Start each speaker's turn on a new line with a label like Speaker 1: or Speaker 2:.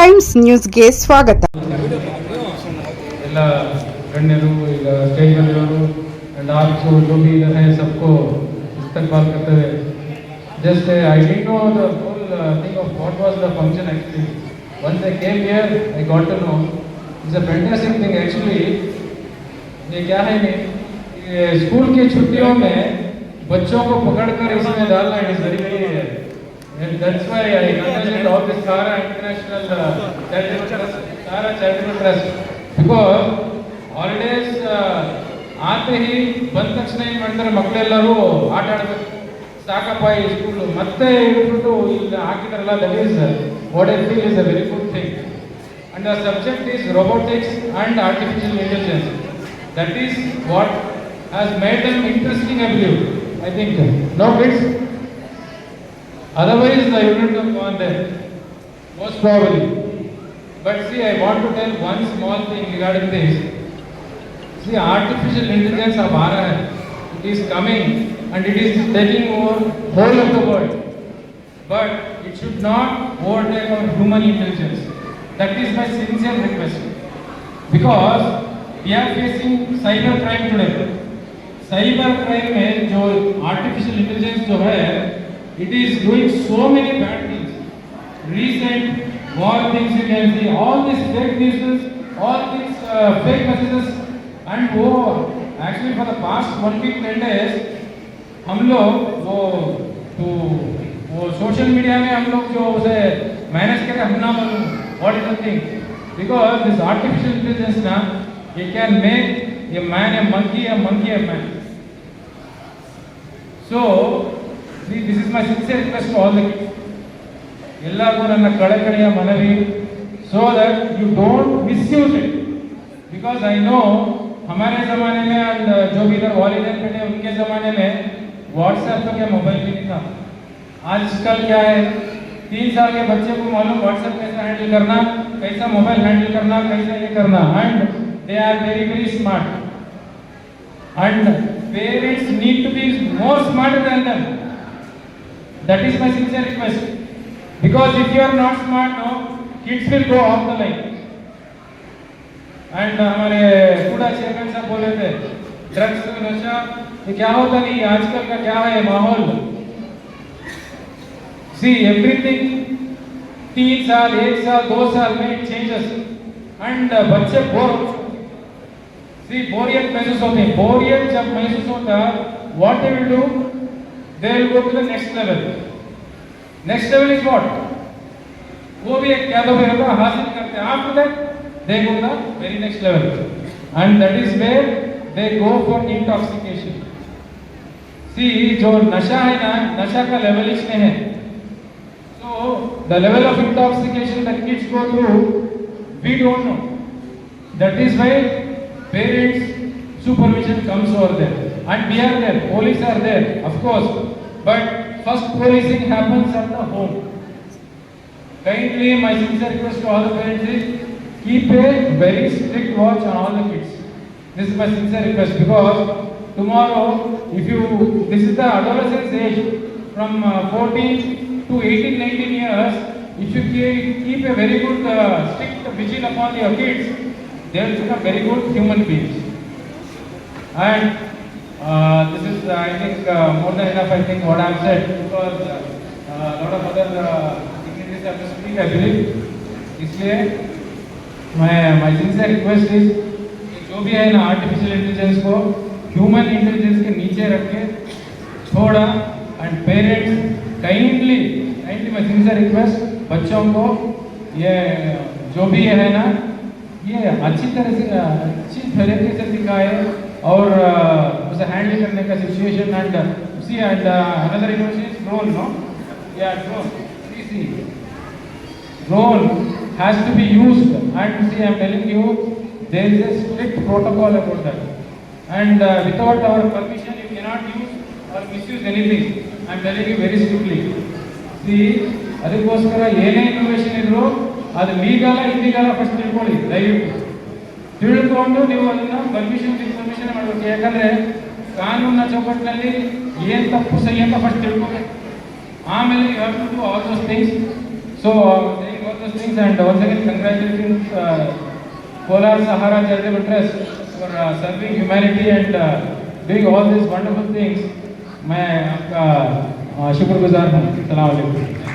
Speaker 1: Times ನ್ಯೂಸ್ಗೆ ಸ್ವಾಗತ.
Speaker 2: ಎಲ್ಲ गण्यರು ಈಗ स्टेज बंदिरोರು and also जो भी इधर है सबको इस्तकबाल करते हुए just I didn't know the whole thing of what was the function actually. Once I came here I got to know it's a fantastic thing actually. ये क्या है नहीं ये स्कूल की छुट्टियों में बच्चों को पकड़कर इसमें डालना is very very and that's why I congratulate all this Sara International Charitable Trust, Sara Charitable Trust, because holidays ಆತೆ ಹಿ ಬಂದ ತಕ್ಷಣ ಏನು ಮಾಡ್ತಾರೆ ಮಕ್ಕಳೆಲ್ಲರೂ ಆಟ ಆಡಬೇಕು ಸಾಕಪ್ಪ ಈ ಸ್ಕೂಲು ಮತ್ತೆ ಹೇಳ್ಬಿಟ್ಟು ಇಲ್ಲಿ ಹಾಕಿದಾರಲ್ಲ that is what I feel is a very good thing and the subject is robotics and artificial intelligence. That is what has made them interesting, I believe. I think no kids, otherwise I wouldn't have gone there most probably. But see, I want to tell one small thing regarding this. See, artificial intelligence अब आ रहा है, it is coming and it is taking over whole of the world, but it should not overtake our human intelligence. That is my sincere request, because we are facing cyber crime today. Cyber crime में जो artificial intelligence जो है, it is doing so many bad things. Recent war things you can see, all these fake news, all these fake messages, and वो actually for the past 1 week 10 days हम लोग वो social media में हम लोग जो उसे मैनेज करके हम ना मालूम what is the thing, because this artificial intelligence ना it can make a man a monkey a man. So this is my sincere request to all the kids. ಎಲ್ಲರಿಗೂ ನನ್ನ ಕಳಕಳಿಯ ಮನವಿ, so that you don't misuse it, because I know हमारे ज़माने में and जो भी इधर वालिदैन बैठे उनके ज़माने में व्हाट्सएप तो क्या मोबाइल भी नहीं था. आजकल क्या है 3 साल के बच्चे को मालूम व्हाट्सएप कैसे हैंडल करना, कैसा मोबाइल हैंडल करना, कैसा ये करना, and they are very very smart and parents need to be more smarter than them. That is my sincere request, because if you are not smart now, kids will go off the line. And हमारे कूड़ा chairman साहब बोले थे drugs नशा ये क्या होता नहीं, आजकल का क्या है माहौल. सी एवरीथिंग 3 साल 1 साल 2 साल में चेंजेस एंड बच्चे बोर हो चुके. सी बोरियत महसूस होती है. बोरियत जब महसूस होता what they will do, they will go to the next level. Next level is what, वो भी एक क्या तो होगा हासिल करते हैं. After that they go the very next level, and that is where they go for intoxication. See, जो नशा है ना, नशा का level इसमें है. So the level of intoxication that kids go through, we don't know. That is why parents supervision comes over there, and we are there, police are there, of course, but first policing happens at the home. Kindly, my sincere request to all the parents is keep a very strict watch on all the kids. This is my sincere request, because tomorrow, if you, this is the adolescence age from 14 to 18, 19 years, if you keep a very good strict vigil upon your kids, they will become very good human beings. And this is, I think, more than enough, I think, what I have said, because a lot of other dignitaries have to speak, I believe. इसलिए my sincere request is जो भी है ना artificial intelligence को human intelligence के नीचे रख के छोड़ा, and parents kindly my sincere request बच्चों को ये जो भी है ना ये अच्छी तरीके से सिखाए और उसे हैंडल करने का situation. And see and another innovation is drone, no या drone, see drone has to be used, and see I am telling you there is a strict protocol about that, and without our permission you cannot use or misuse anything. I am telling you very strictly. See, ಅದಕ್ಕೋಸ್ಕರ ಏನೇ information ಇದ್ರು ಅದು legal illegal first ತಿಳ್ಕೊಳ್ಳಿ, ದಯವಿಟ್ಟು ತಿಳ್ಕೊಂಡು ನೀವು ಅದನ್ನ permission information ಮಾಡಬೇಕು. ಯಾಕಂದ್ರೆ ಕಾನೂನಿನ ಚೌಕಟ್ಟಿನಲ್ಲಿ ಏನು ತಪ್ಪು ಸಹಿ ಅಂತ ಫಸ್ಟ್ ತಿಳ್ಕೊಬೇಕು, ಆಮೇಲೆ you have to do all those things. So those things, and once again congratulations Kolar Sahara Charitable Trust for serving humanity and doing all these wonderful things. मैं आपका शुक्रगुजार हूँ। सलाम अलैकुम।